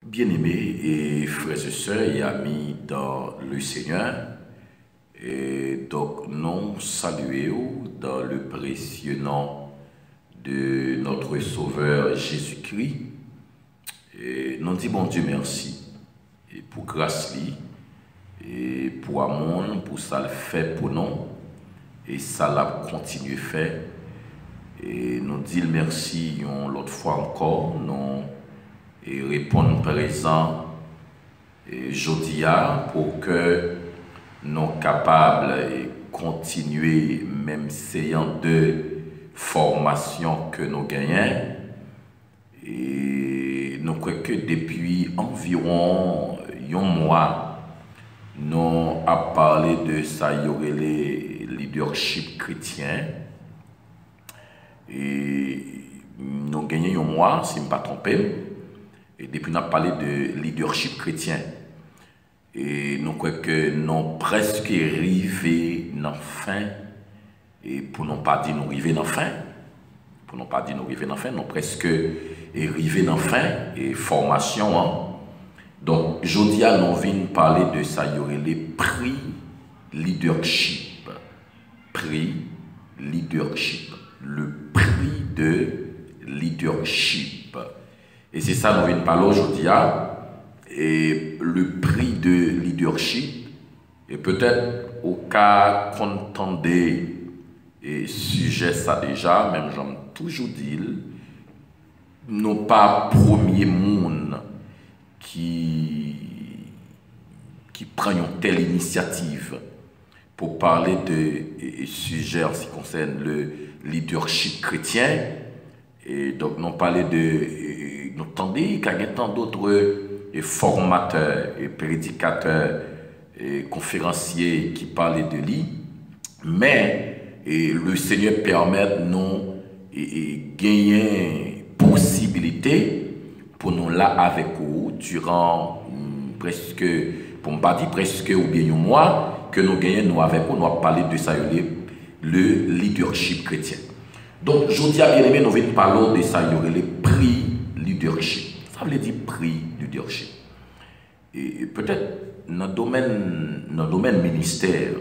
Bien-aimés et frères et sœurs et amis dans le Seigneur, et donc nous saluons dans le précieux nom de notre Sauveur Jésus-Christ. Et nous disons bon Dieu merci et pour grâce lui et pour amour, pour ça le fait pour nous et ça l'a continué fait. Et nous disons merci l'autre fois encore, nous et répondre présent et jodia pour que nous capables de continuer même séance de formation que nous gagnons. Et nous croyons que depuis environ un mois, nous avons parlé de ça, il y aurait les leadership chrétiens. Et nous gagnons un mois, si je ne me pas trompé. Et depuis, nous avons parlé de leadership chrétien. Et nous croyons que nous sommes presque arrivés dans la fin. Et pour ne pas dire nous arriver dans la fin, pour ne pas dire nous arriver dans la fin, nous sommes presque arrivés dans la fin et formation. Hein. Donc, aujourd'hui, nous venons parler de ça. Il y aurait les prix leadership. Prix leadership. Le prix de leadership. Et c'est ça, nous venons parler aujourd'hui. Et le prix de leadership, et peut-être au cas qu'on entendait et sujet ça déjà, même j'aime toujours dire, non pas premier monde qui prend une telle initiative pour parler de sujet en ce qui concerne le leadership chrétien. Et donc, nous parlons de. Nous entendons qu'il y a tant d'autres formateurs et prédicateurs et conférenciers qui parlent de lui, mais le Seigneur permet nous gagner possibilité pour nous là avec vous durant presque, pour ne pas dire presque ou bien un mois, que nous gagnons nous avec vous, nous allons parler de ça, le leadership chrétien. Donc, je dis bien aimé, nous venons parler de ça, il y aurait les prix leadership. Ça veut dire prix leadership. Et peut-être dans le domaine ministère,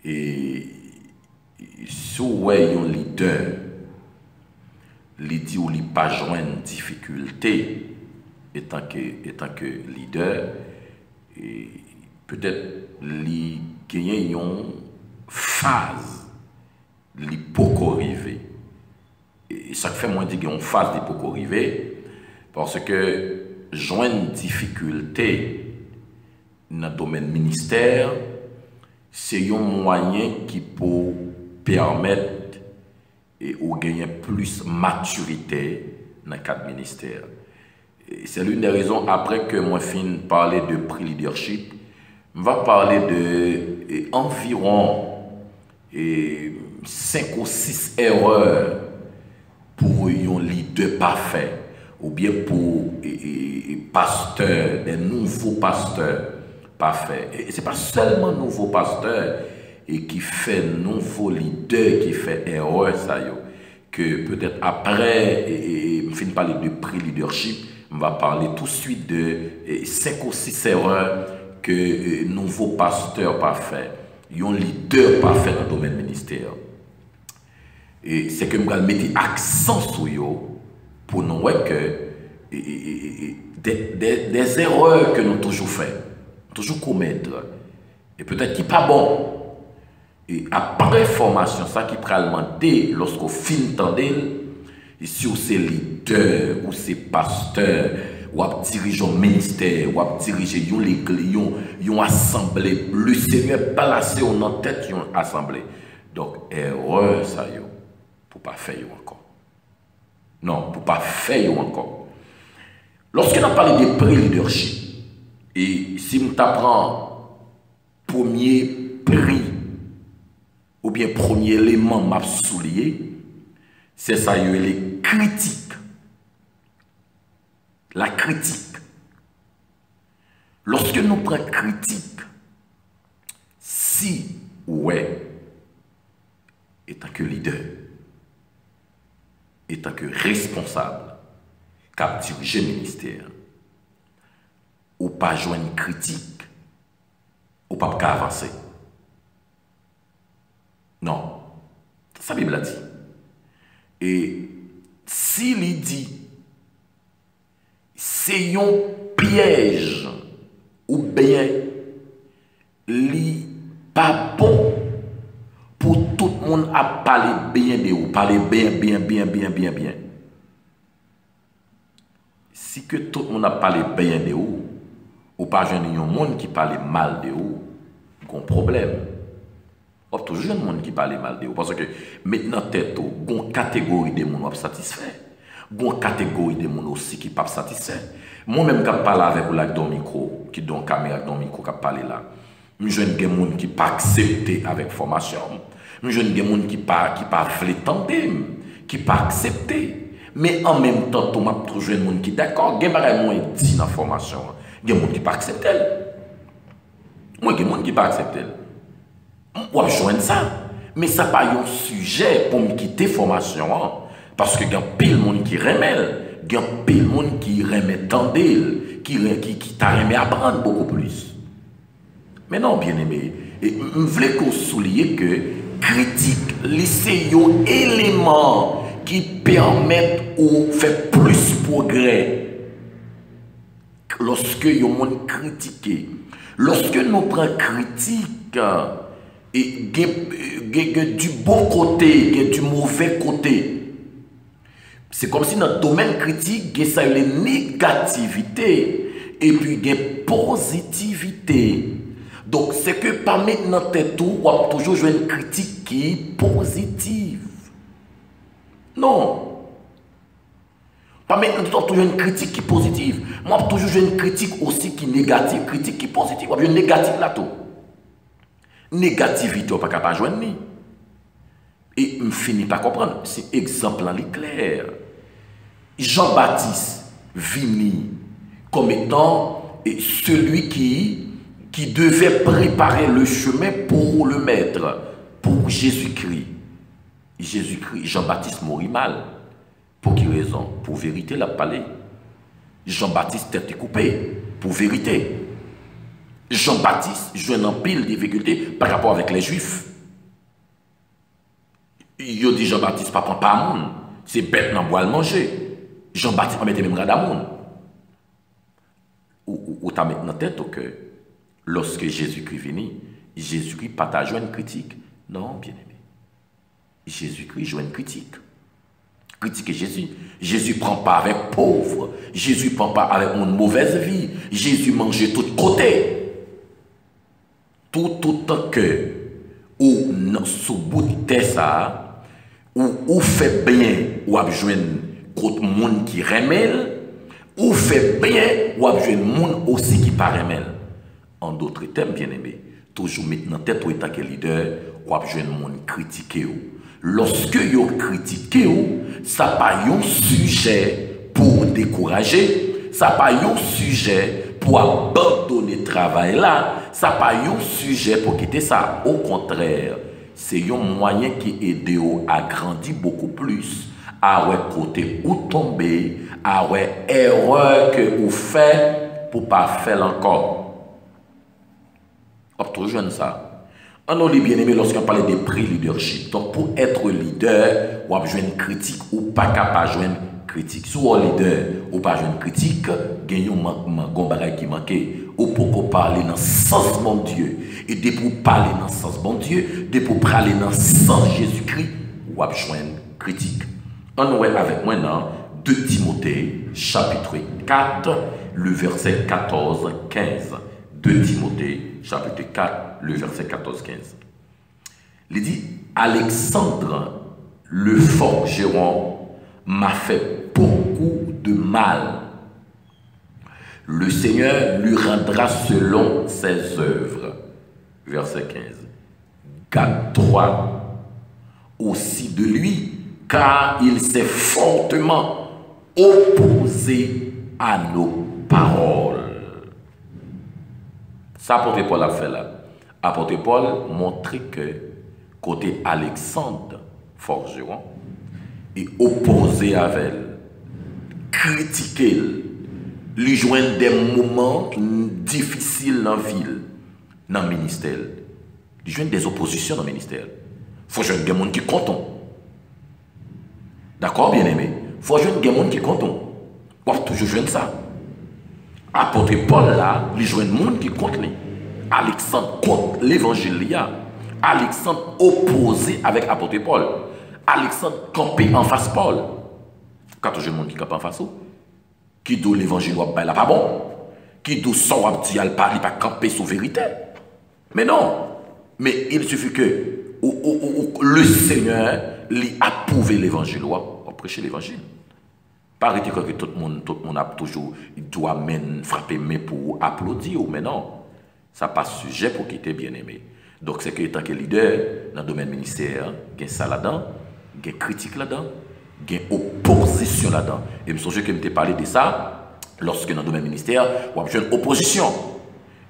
et si vous avez un leader, il dit ou il pas joindre difficulté étant que leader, et peut-être il gagne une phase l'hypocorrivé. Et ça fait moins dire qu'on phase d'hypocorrivé parce que joindre difficulté dans le domaine ministère, c'est un moyen qui peut permettre de gagner plus maturité dans le cadre ministère. C'est l'une des raisons après que moi fin parler de prix leadership, je vais parler de environ 5 ou 6 erreurs pour un leader parfait ou bien pour pasteurs, des nouveaux pasteurs parfaits. Et ce n'est pas seulement nouveaux pasteurs qui fait nouveau leader qui fait erreur ça que peut-être après je finis parler de prix leadership, on va parler tout de suite de 5 ou 6 erreurs que nouveaux pasteurs parfaits, un leader parfait dans le domaine ministère. Et c'est que je vais mettre accent sur eux pour nous voir que des erreurs que nous toujours fait, toujours commettre, et peut-être qui pas bon. Et après formation, ça qui demander lorsqu'on finit d'entendre, si c'est leader ou c'est pasteur, ou à diriger un ministère, ou à diriger une assemblée, le Seigneur placé en tête d'une assemblée. Donc, erreur, ça y est. Pour pas faire encore. Non, pour pas faire encore. Lorsqu'on a parlé de prix leadership, et si on t'apprend premier prix, ou bien premier élément m'a souligné, c'est ça, il y a les critiques. La critique. Lorsque nous prenons critique, si, ouais, étant que leader, étant que responsable, cap diriger le ministère, ou pas joindre critique, ou pas avancer. Non. Ça, la Bible a dit. Et s'il dit, c'est un piège, ou bien, li pas bon pour tout le monde à parler bien de vous, parler bien. Si que tout le monde a parlé bien de vous, ou pas jeune un monde qui parle mal de vous, il y a un problème. Il y a toujours un monde qui parle mal de vous. Parce que maintenant, tête, il y a une catégorie de monde qui satisfait. Il y a une catégorie de monde aussi qui ne pas satisfait. Moi-même, quand je parle avec vous là, dans le micro, qui donne caméra dans le micro, qui parle là, je suis des gens qui ne pas accepté avec formation. Je suis des gens qui ne pas tendre, qui ne pas accepté. Mais en même temps, je suis toujours des gens qui sont d'accord. Il y a des gens qui dit dans la formation. Il y a des gens qui ne pas accepté. Moi, il y a des gens qui ne pas accepté. Je vais joindre ça. Mais ça n'est pas un sujet pour me quitter la formation. Parce qu'il y a pile de monde qui remet. Il y a pile de monde qui remet tendel, qui t'a remis à apprendre beaucoup plus. Mais non, bien aimé, je voulais qu'on souligne que critique, c'est un élément qui permet ou fait plus progrès. Lorsque y a monde critiqué, lorsque nous prenons critique, et du bon côté, du mauvais côté. C'est comme si dans le domaine critique, il y a une négativité et puis il y a une positivité. Donc, c'est que pas maintenant, on va toujours jouer une critique qui est positive. Non. Pas maintenant, toujours une critique qui est positive. Moi, toujours jouer une critique aussi qui est négative, critique qui est positive. On va jouer une négative là-tout. Négativité, on ne peut pas jouer ni. Et je ne finis pas comprendre. C'est exemple en clair. Jean-Baptiste vini comme étant celui qui devait préparer le chemin pour le maître, pour Jésus-Christ. Jésus-Christ, Jean-Baptiste mourit mal. Pour quelle raison? Pour vérité, la parlé. Jean-Baptiste tête coupée, pour vérité. Jean-Baptiste joue en pile de difficultés par rapport avec les Juifs. Il dit Jean-Baptiste pas prend pas à monde, c'est bête dans boire le manger. Jean-Baptiste pas mettre même grade à monde. Ou t'as maintenant tête que lorsque Jésus-Christ venu, Jésus-Christ pas ta joie une critique. Non, bien aimé. Jésus-Christ joue une critique. Critiquer Jésus. Jésus prend pas avec pauvre. Jésus prend pas avec une mauvaise vie. Jésus mange tout côté. Tout autant que ou sous bout de ça ou fait bien ou a joindre contre monde qui remel ou fait bien ou a joindre monde aussi qui pas remel. En d'autres termes, bien aimé, toujours maintenant tête ou état que leader ou a joindre monde critiquer ou. Lorsque yo critiquer ou, ça pas un sujet pour décourager, ça pas un sujet pour abandonner le travail là, ça pas un sujet pour quitter ça. Au contraire, c'est un moyen qui aide à grandir beaucoup plus, à ouais côté où tomber, à ouais erreur que vous faites pour pas faire encore. Trop jeune ça. On a bien aimé lorsqu'on parle de pré-leadership. Donc pour être leader, on a besoin de critique ou pas capable de jouer critique. Si on est leader ou pas jouer critique, il y a un bagage qui manque. Ou pour parler dans le sens bon Dieu. Et dès pour parler dans le sens bon Dieu, dès pour parler dans le sens Jésus-Christ, on a besoin de critique. On est avec moi dans 2 Timothée, chapitre 4, le verset 14-15. 2 Timothée, chapitre 4, le verset 14-15. Il dit, Alexandre, le forgeron, m'a fait beaucoup de mal. Le Seigneur lui rendra selon ses œuvres. Verset 15. Garde-toi aussi de lui, car il s'est fortement opposé à nos paroles. Ça, apôtre Paul a fait là. Apôtre Paul montrait que côté Alexandre, forgeron, est opposé avec elle. critiquer, lui joindre des moments difficiles dans la ville, dans le ministère. Lui joindre des oppositions dans le ministère. Il faut joindre des gens qui comptent. D'accord, bien aimé? Il faut joindre des gens qui comptent. On va toujours joindre ça. Apôtre Paul là, lui joindre des gens qui comptent. Alexandre contre l'évangile. Alexandre opposé avec apôtre Paul. Alexandre campé en face Paul. Quand toujours le monde qui campe en face, qui dit l'évangile là pas bon, qui dit son dit il pas camper sous vérité. Mais non, mais il suffit que le Seigneur lui approuve l'évangile, ou prêcher l'évangile. Pas arrêter que tout le monde a toujours, il doit même frapper main pour applaudir, mais non, ça pas sujet pour quitter bien aimé. Donc c'est que tant que leader dans le domaine ministère, il y a ça là-dedans, il y a critique là-dedans, il y a opposition là-dedans. Et je me souviens que je t'ai parlé de ça lorsque dans le domaine ministère, il y a une opposition.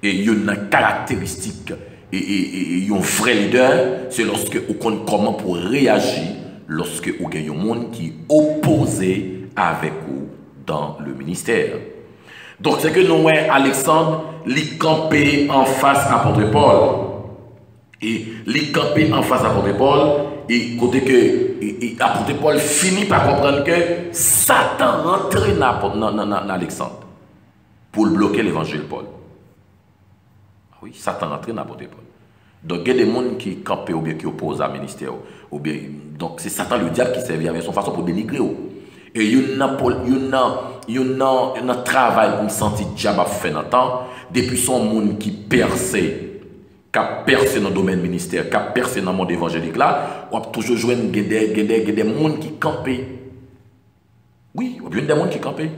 Et il y a une caractéristique et un vrai leader, c'est lorsque on connaît comment pour réagir lorsque on a un monde qui est opposé avec vous dans le ministère. Donc c'est que nous, Alexandre, il campé en face à apôtre Paul. Et il campé en face à apôtre Paul. Et côté que apôtre Paul finit par comprendre que Satan rentre dans Alexandre pour bloquer l'évangile Paul. Oui, Satan rentre dans l'apôtre Paul. Donc il y a des gens qui campent ou bien qui opposent à ministère. Ou bien, donc c'est Satan le diable qui servait avec son façon pour dénigrer. Et il y a un travail qu'on senti diable a fait dans le temps, depuis son monde qui perçait. Qui a percé dans le domaine ministère, qui a percé dans le monde évangélique là, on a toujours joué des gens qui campent. Oui, on a des gens qui campent.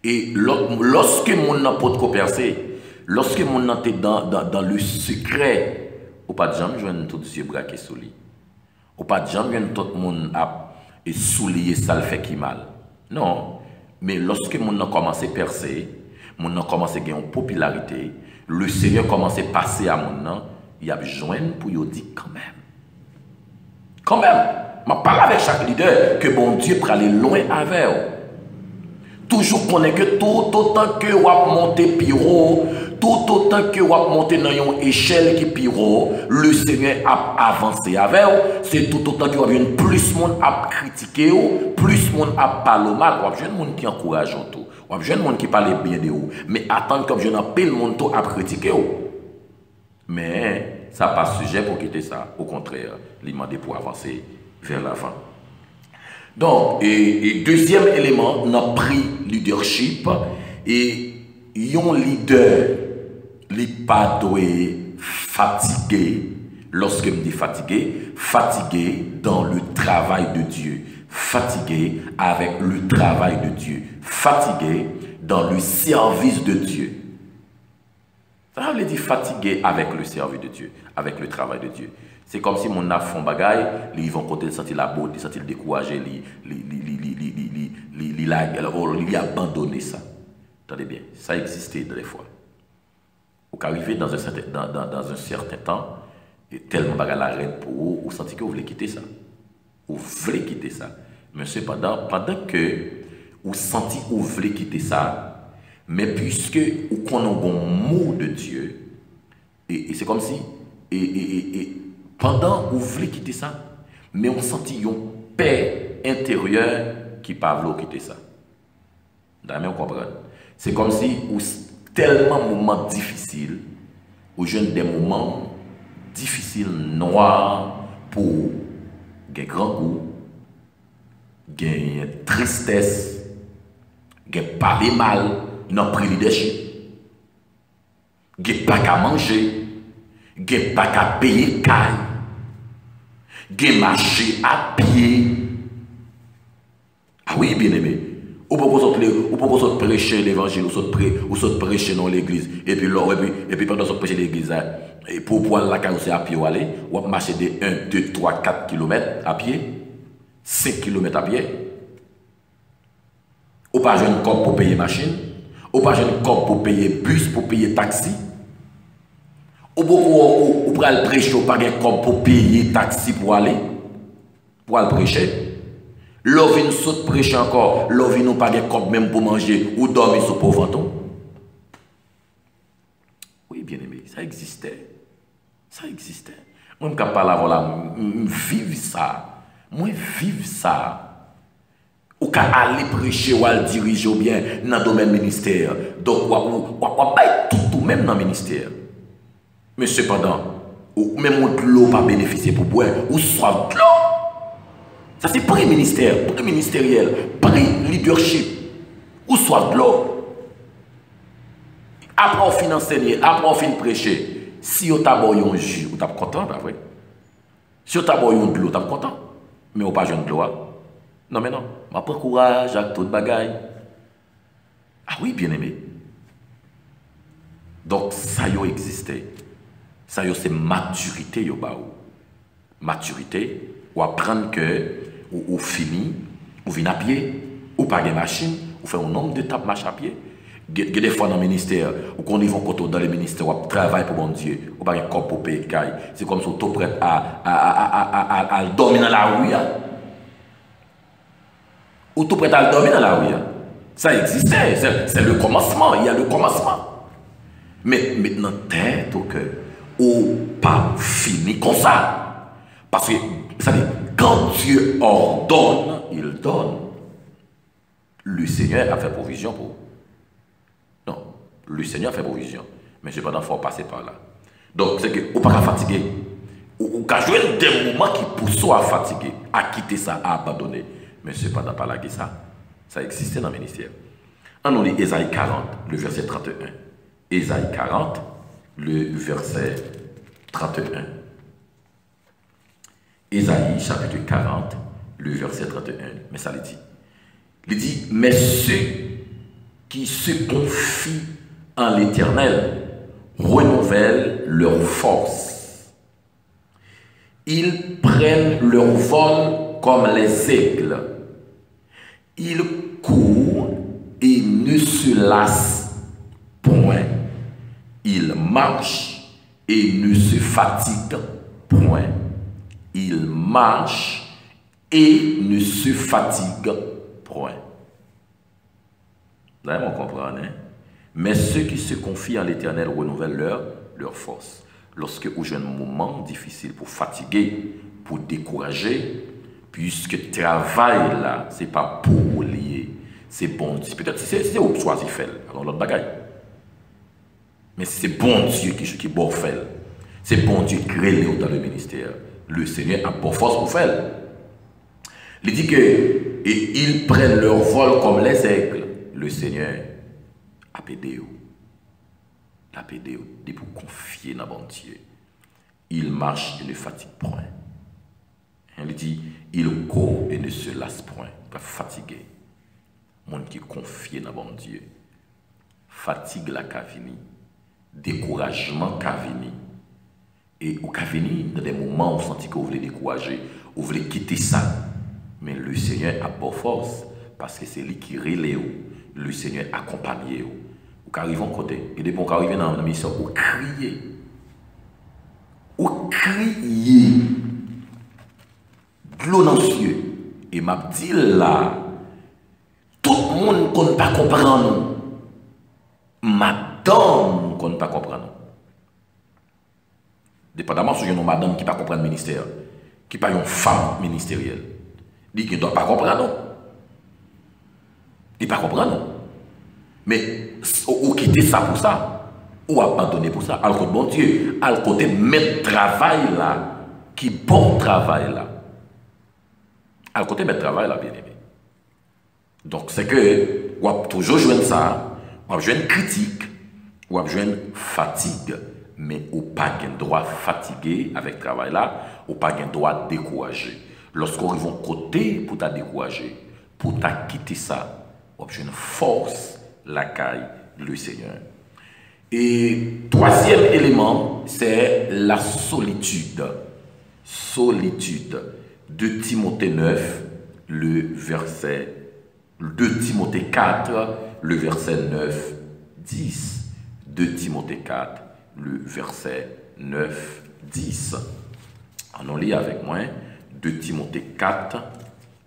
Et lorsque mon n'a pas de percé, lorsque mon était dans le secret, on pas de jamais joindre tout yeux braqué sous lui. On pas de jamais joindre tout le monde à soulier ça le fait qui mal. Non, mais lorsque mon a commencé à percer, mon a commencé à gagner en popularité, le Seigneur commence à passer à mon nom, il y a besoin pour lui dire quand même. Quand même, je parle avec chaque leader que bon Dieu peut aller loin avec vous. Toujours qu'on est que tout autant que vous montez piro, tout autant que vous montez dans une échelle qui piro, le Seigneur a avancé avec vous. C'est tout autant que vous avez plus de monde à critiquer, plus de monde à parler mal, vous avez des gens qui encouragent tout. Vous avez des gens qui parlent bien de vous. Mais attendre comme je n'ai pas le monde à critiquer. Mais ça n'est pas sujet pour quitter ça. Au contraire, il demande pour avancer vers l'avant. Donc, et deuxième élément, on a pris leadership. Et un leader, il n'est pas fatigué. Lorsque je me dis fatigué, fatigué dans le travail de Dieu. Fatigué avec le travail de Dieu. Fatigué dans le service de Dieu. Ça veut dire fatigué avec le service de Dieu, avec le travail de Dieu. C'est comme si mon a font bagaille, ils vont côté sentir la beauté, sentir le découragé, il abandonné ça. Attendez bien, ça existait des fois. Vous arrivez dans un certain temps, et tellement bagaille la reine pour vous, vous sentez que vous voulez quitter ça. Vous voulez quitter ça. Mais cependant, pendant que vous sentez que vous voulez quitter ça, mais puisque vous connaissez un bon mot de Dieu, et c'est comme si, pendant que vous voulez quitter ça, mais on sentit une paix intérieure qui ne peut pas quitter ça. Vous comprenez? C'est comme si, tellement de moments difficiles, ou jeunes des moments difficiles, noirs, pour des grands goûts, des tristesse, des parler mal, non pris leadership, des pas qu'à manger, des pas qu'à payer caille, des marcher à pied. Ah oui, bien aimé. Ou pour vous prêcher l'évangile, ou vous prêcher dans l'église, et puis pendant que vous prêchez l'église, pour pouvoir la carrosser à pied ou aller, ou marcher de 1, 2, 3, 4 km à pied, 5 km à pied. Ou pas jeune corps pour payer machine, ou pas jeune corps pour payer bus, pour payer taxi. Ou pour aller prêcher, ou pas un corps pour payer taxi pour aller prêcher. L'ovine saute prêcher encore, l'ovine n'a pas de corps même pour manger ou dormir sur pauvre venton. Oui, bien aimé, ça existait. Ça existait. Moi, je ne parle pas là, vivre ça. Moi, vivre ça. Ou qu'à aller prêcher ou aller diriger bien dans le domaine ministère. Donc, ou pas tout, même dans le ministère. Mais cependant, ou même l'eau pas bénéficier pour boire, ou soit de l'eau. Ça, c'est pré-ministère, pré-ministériel, pré-leadership. Ou soit de l'eau. Après, on finit enseigner, après, on finit prêcher. Si on t'a boyé un jus, on t'a content, pas vrai? Si on t'a boyé de l'eau, on t'a content. Mais on pas jeune de l'eau. Non, mais non. Je prends courage avec tout bagaille. Ah oui, bien aimé. Donc, ça y existait. Ça y c'est maturité, yo ba ou. Maturité, ou apprendre que ou fini, ou vient à pied, ou pas de machine, ou fait un nombre d'étapes marche à pied. Des fois dans le ministère, ou qu'on y va dans le ministère, ou travaille pour bon Dieu, ou pas un corps pour payer. C'est comme si on est prêt à dormir dans la rue. Ou tout prêt à dormir dans la rue. Ça existait, c'est le commencement, il y a le commencement. Mais maintenant, tête au cœur, ou pas fini comme ça. Parce que, ça dit, quand Dieu ordonne, il donne. Le Seigneur a fait provision pour vous. Non, le Seigneur a fait provision. Mais cependant, il faut passer par là. Donc, c'est que, ou pas fatigué. Ou qu'à jouer des moments qui poussent à fatiguer, à quitter ça, à abandonner. Mais cependant, pas là que ça. Ça existait dans le ministère. On lit Ésaïe 40, le verset 31. Ésaïe 40, le verset 31. Ésaïe chapitre 40, le verset 31. Mais ça le dit. Il dit, mais ceux qui se confient en l'Éternel renouvellent leur force. Ils prennent leur vol comme les aigles. Ils courent et ne se lassent point. Ils marchent et ne se fatiguent point. Ils marchent et ne se fatiguent point. Là, on comprend, hein? Mais ceux qui se confient en l'Éternel renouvellent leur force. Lorsque au jeune moment difficile pour fatiguer, pour décourager, puisque travail là, c'est pas pour lier, c'est bon. Peut-être c'est au choisi faire, alors l'autre bagaille. Mais c'est bon Dieu qui bon fait. C'est bon Dieu qui crée dans le ministère. Le Seigneur a pour force pour faire. Il dit que et ils prennent leur vol comme les aigles. Le Seigneur a pédé. La pédé pour confier dans bon Dieu. Il marche et ne fatigue point. Il dit, il court et ne se lasse point. Pas fatigué. Monde qui confie dans bon Dieu. Fatigue la cavini. Découragement cavini. Et au cavini, dans des moments où vous sentez que vous voulez décourager, vous voulez quitter ça. Mais le Seigneur a bonne force. Parce que c'est lui qui relève. Le Seigneur accompagne vous. Vous arrivez en côté. Et depuis qu'on arrive dans la mission, vous criez. Vous criez. De l'eau dans les cieux. Et m'a dit là, tout le monde ne pas comprendre. Madame ne pas comprendre. Dépendamment si une madame qui ne pas comprendre le ministère, qui n'est pas une femme ministérielle, dit qu'il ne doit pas comprendre. Il ne pas comprendre. Mais ou quitter ça pour ça, ou abandonner pour ça. Alors que bon Dieu, à côté mettre travail là, qui bon travail là. À côté mettre travail là, bien aimé. Donc c'est que, ou a toujours jouer ça, ou a jouer une critique, ou a jouer une fatigue, mais ou pas de droit fatigué avec travail là, ou pas de droit découragé. Lorsqu'on arrive côté pour t'a décourager, pour t'a quitter ça, ou a jouer une force la caille le Seigneur. Et troisième élément, c'est la solitude. Solitude. De Timothée 9, le verset 2 Timothée 4, le verset 9, 10. 2 Timothée 4, le verset 9, 10. On lit avec moi 2 Timothée 4,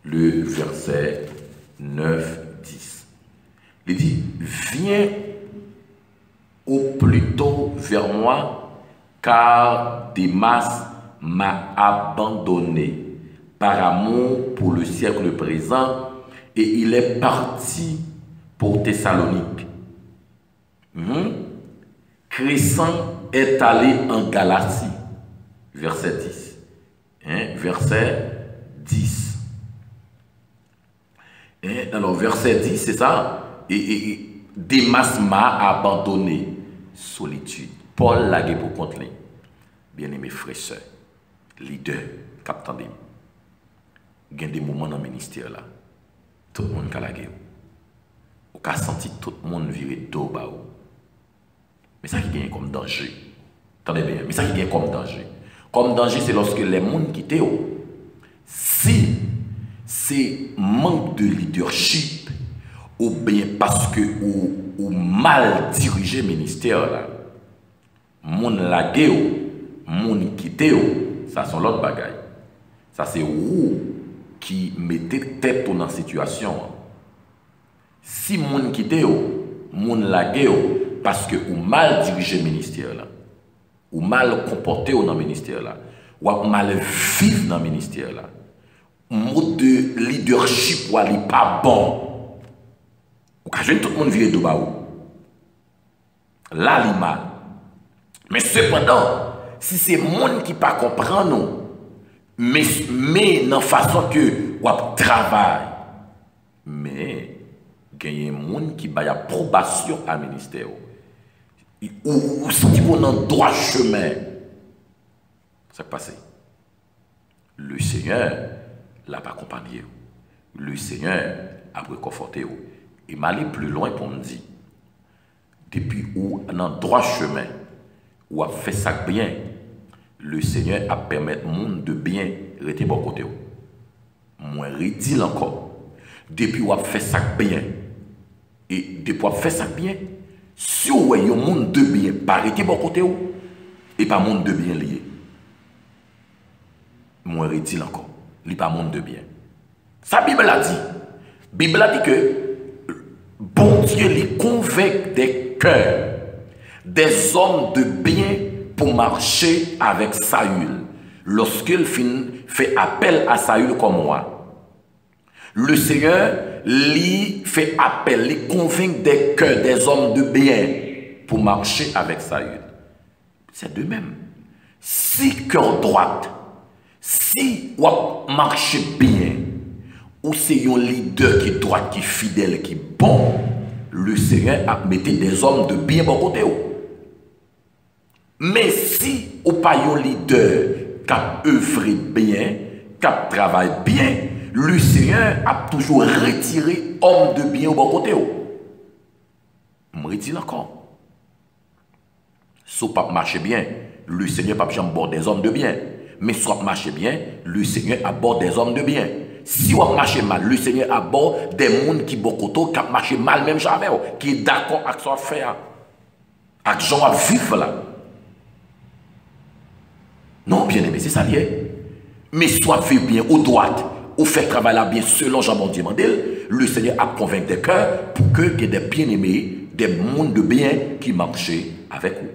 le verset 9, 10. Il dit, viens au plus tôt vers moi, car Démas m'a abandonné par amour pour le siècle présent, et il est parti pour Thessalonique. Crescent est allé en Galatie. Verset 10. Verset 10. Alors, verset 10, c'est ça. Et Démas m'a abandonné. Solitude. Paul l'a pour contre lui. Bien-aimés frères et sœurs, leader, capitaine, il y a des moments dans le ministère là. Tout le monde a la guerre. On a senti tout le monde virer dos bas. Mais ça qui gagne comme danger. Attendez bien, mais ça qui gagne comme danger. Comme danger, c'est lorsque les gens quittent. Si c'est manque de leadership, ou bien parce que ou mal dirigé le ministère là, moun lagué moun quitté, ça sont l'autre bagaille. Ça c'est vous qui mettez tête dans la situation. Si moun quitté, moun lagué parce que ou mal dirigé le ministère là, ou mal comporté dans le ministère là, ou mal vivre dans le ministère là, mode de leadership ou n'est pas bon. Ou quand tout le monde vient de bas. Là, il mal. Mais cependant, si c'est monde qui pas comprendre nous, mais dans façon que ou travail, mais il y a des gens qui ont approbation à ministère. Ou si on a droit chemin, ça passe. Le Seigneur l'a pas accompagné. Le Seigneur a réconforté. Et m'aller plus loin pour me dire, depuis où on a droit chemin, ou a fait ça bien, le Seigneur a permis au monde de bien rester bon côté. Moi, redis encore, depuis où a fait ça bien, et depuis où a fait ça bien, si vous voyez un monde de bien, pas rester bon côté, et pas monde de bien lié. Moi, redis encore, il n'est pas monde de bien. Sa Bible a dit, Bible a dit que bon Dieu les convainc des cœurs des hommes de bien pour marcher avec Saül. Lorsqu'il fait appel à Saül comme moi, le Seigneur lui fait appel, lui convainc des cœurs des hommes de bien pour marcher avec Saül. C'est de même. Si cœur droite, si on marche bien, ou c'est un leader qui est droit, qui est fidèle, qui est bon, le Seigneur a mis des hommes de bien bon côté. Mais si ou pas un leader qui a œuvré bien, qui a travaillé bien, le Seigneur a toujours retiré homme de bien au bon côté. Je me retire encore. Si vous ne marchez bien, le Seigneur n'a pas bord des hommes de bien. Mais si vous marchez bien, le Seigneur aborde des hommes de bien. Si vous marchez mal, le Seigneur aborde des gens qui beaucoup qui marchent mal même jamais, qui est d'accord avec ce qu'on fait, avec ce qu'on vivre là. Non, bien aimé, c'est ça lié. Mais soit fait bien au droite, ou fait travail là bien selon Jean-Bon-Dieu Mandel, le Seigneur a convaincu des cœurs pour que y ait des bien-aimés, des mondes de bien qui marchent avec vous.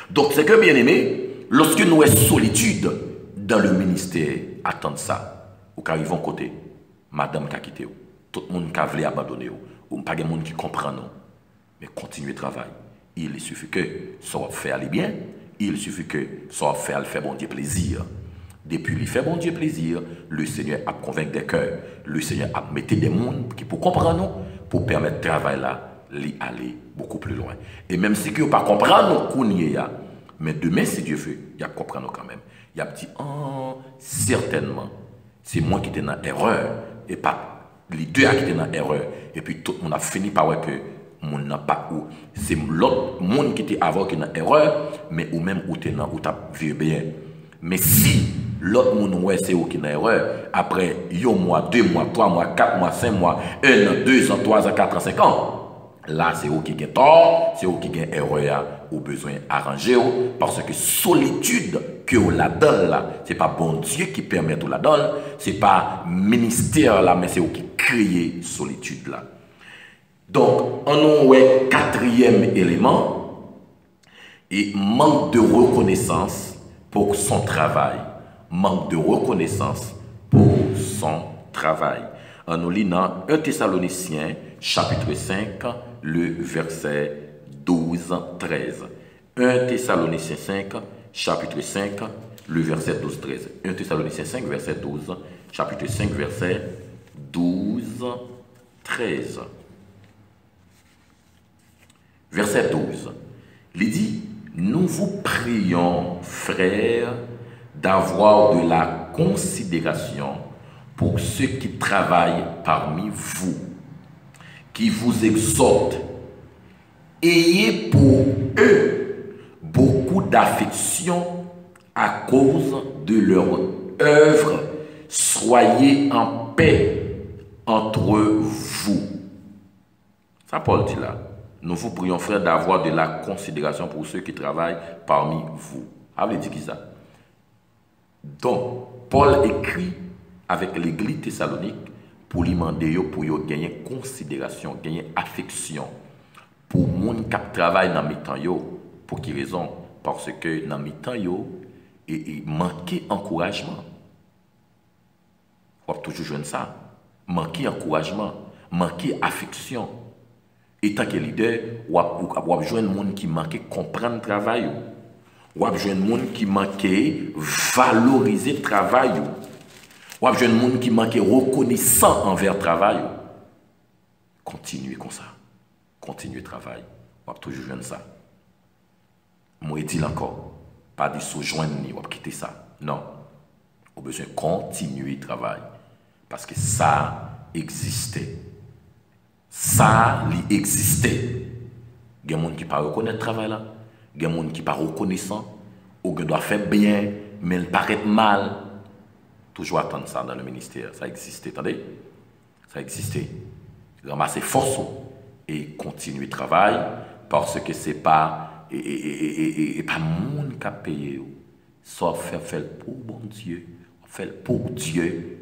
Donc c'est que bien aimé, lorsque nous avons solitude dans le ministère, attendez ça. Ou quand ils vont côté, madame qui a quitté, tout le monde qui a voulu abandonner, ou pas de monde qui comprend non. Mais continuez le travail. Il suffit que ça va faire aller bien, il suffit que ça va faire bon Dieu plaisir. Depuis lui faire bon Dieu plaisir, le Seigneur a convaincu des cœurs, le Seigneur a mis des mondes qui pour comprendre non, pour permettre le travail là, aller beaucoup plus loin. Et même si vous ne comprenez pas qu'on y est, mais demain si Dieu veut, il y a comprendre quand même. Il y a dit, oh, certainement. C'est moi qui étais dans l'erreur et pas les deux qui étaient dans l'erreur. Et puis tout le monde a fini par voir que mon n'a pas où. C'est l'autre monde qui était avant qui est dans l'erreur, mais ou même où tu es dans où tu as vu bien. Mais si l'autre monde ouais, c'est où qui est dans l'erreur, après 1 mois, 2 mois, 3 mois, 4 mois, 5 mois, 1 an, 2 ans, 3 ans, 4 ans, 5 ans, là c'est où qui est tort, c'est où qui est erreur, ou besoin d'arranger, parce que solitude que la donne là. C'est pas bon Dieu qui permet tout la donne. C'est pas ministère là, mais c'est eux qui crée solitude là. Donc, on a un quatrième élément, et manque de reconnaissance pour son travail. Manque de reconnaissance pour son travail. On nous lit dans 1 Thessaloniciens, chapitre 5, le verset 12-13. 1 Thessaloniciens 5, chapitre 5, le verset 12-13. 1 Thessaloniciens 5, verset 12, chapitre 5, verset 12-13. Verset 12, il dit, nous vous prions, frères, d'avoir de la considération pour ceux qui travaillent parmi vous, qui vous exhortent. Ayez pour eux beaucoup d'affection à cause de leur œuvre. Soyez en paix entre vous. Ça, Paul dit là. Nous vous prions, frères, d'avoir de la considération pour ceux qui travaillent parmi vous. Avez dit qui ça? Donc, Paul écrit avec l'église Thessalonique pour lui demander pour gagner considération, gagner affection pour les gens qui travaillent dans le temps. Pour quelle raison? Parce que dans le temps, il manque encouragement. On va toujours jouer ça. Manquer encouragement, manquer affection. Et tant que leader, on va jouer un monde qui manque comprendre le travail. On va jouer un monde qui manque valoriser le travail. On va jouer un monde qui manque reconnaissant envers le travail. Continuez comme ça. Continuez le travail. On va toujours jouer ça. Moi, je dis encore, pas de se joindre, on va quitter ça. Non. On a besoin de continuer le travail. Parce que ça existait. Ça, il existait. Il y a des gens qui ne reconnaissent pas le travail là. Il y a des gens qui ne reconnaissent pas. Ou qui doivent faire bien, mais ils paraissent mal. Toujours attendre ça dans le ministère. Ça existait, attendez? Ça existait. Ramasser force et continuer le travail parce que ce n'est pas pas le monde qui a payé. Ça fait pour bon Dieu. Fait pour Dieu.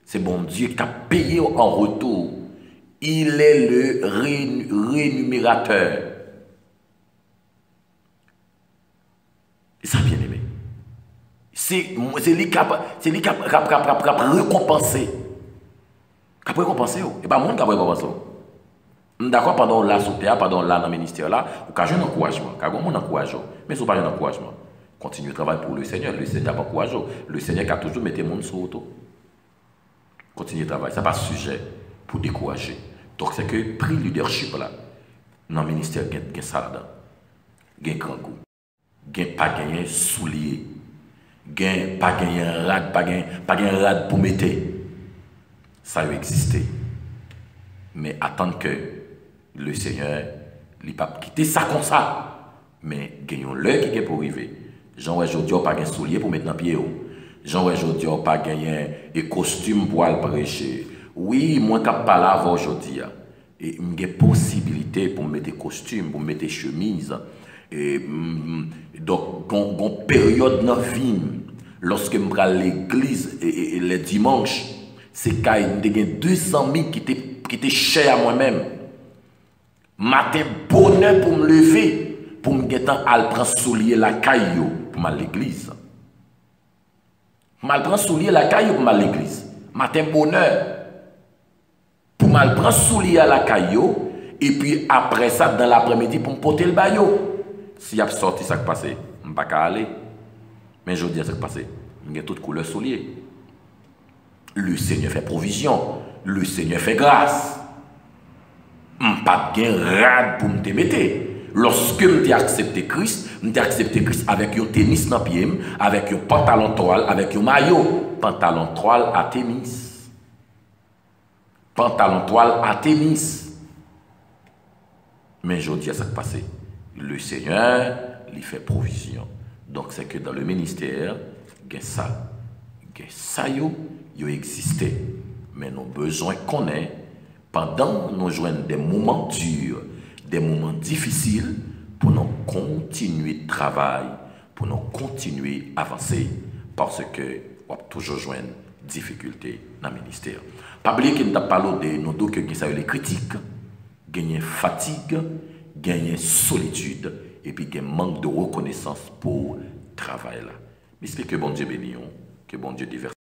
C'est bon Dieu qui a payé en retour. Il est le rémunérateur. Et ça, bien aimé. C'est lui qui a récompensé. Qui a récompensé. Et pas monde qui a récompensé. D'accord, pendant la soutien, pendant là dans le ministère là, vous avez un encouragement. Vous avez un encouragement. Mais ce n'est pas un encouragement. Continuez à travailler pour le Seigneur. Le Seigneur n'a pas encouragé. Le Seigneur qui a toujours mis le monde sur l'auto. Continuez à travailler. Ce n'est pas sujet pour décourager. Donc, c'est que prix leadership là, dans le ministère, il y a ça là-dedans. Il y a un grand goût. Il n'y a pas de soulier. Il n'y a pas de rad, pas de rad pour mettre. Ça a existé. Mais attendre que le Seigneur ne pas quitter ça comme ça. Mais il y a l'heure qui est pour arriver. Jean aujourd'hui, pas de soulier pour mettre dans le pied. Jean aujourd'hui, pas de costume pour aller prêcher. Oui, moi, je ne pas là aujourd'hui. Et il y a possibilité pour mettre des costumes, pour mettre des chemises. Et, donc, dans une période dans la vie, lorsque je vais à l'église et les dimanches, c'est qu'il y a 200 000 qui étaient chers à moi-même. Matin, bonheur pour me lever, pour me prendre soulier la caillou pour aller à l'église. Je prends soulier la caillou pour aller à l'église. Matin, bonheur. Pour mal prendre soulier à la caillou et puis après ça dans l'après-midi pour me porter le baillot. Si y a sorti ça qui passe, je ne vais pas aller. Mais je dis ça qui passe, il y a toutes couleurs souliers. Le Seigneur fait provision, le Seigneur fait grâce. Je n'ai pas de rade pour me mettre. Lorsque je accepté Christ, avec un tennis dans le pied, avec un pantalon toile, avec un maillot, pantalon toile à tennis. Pantalon toile à tennis. Mais je dis à ça qui passe. Le Seigneur lui fait provision. Donc c'est que dans le ministère, il y a ça. Il y a ça, il existe. Mais nous avons besoin qu'on ait, pendant nous joindre des moments durs, des moments difficiles, pour nous continuer de travail, pour nous continuer à avancer parce que on va toujours joindre difficulté dans le ministère. Pas oublier que nous avons parlé de nos deux les critiques, gagner fatigue, gagner solitude et puis gagner manque de reconnaissance pour le travail là. Mais c'est que bon Dieu bénisse, que bon Dieu diversifie.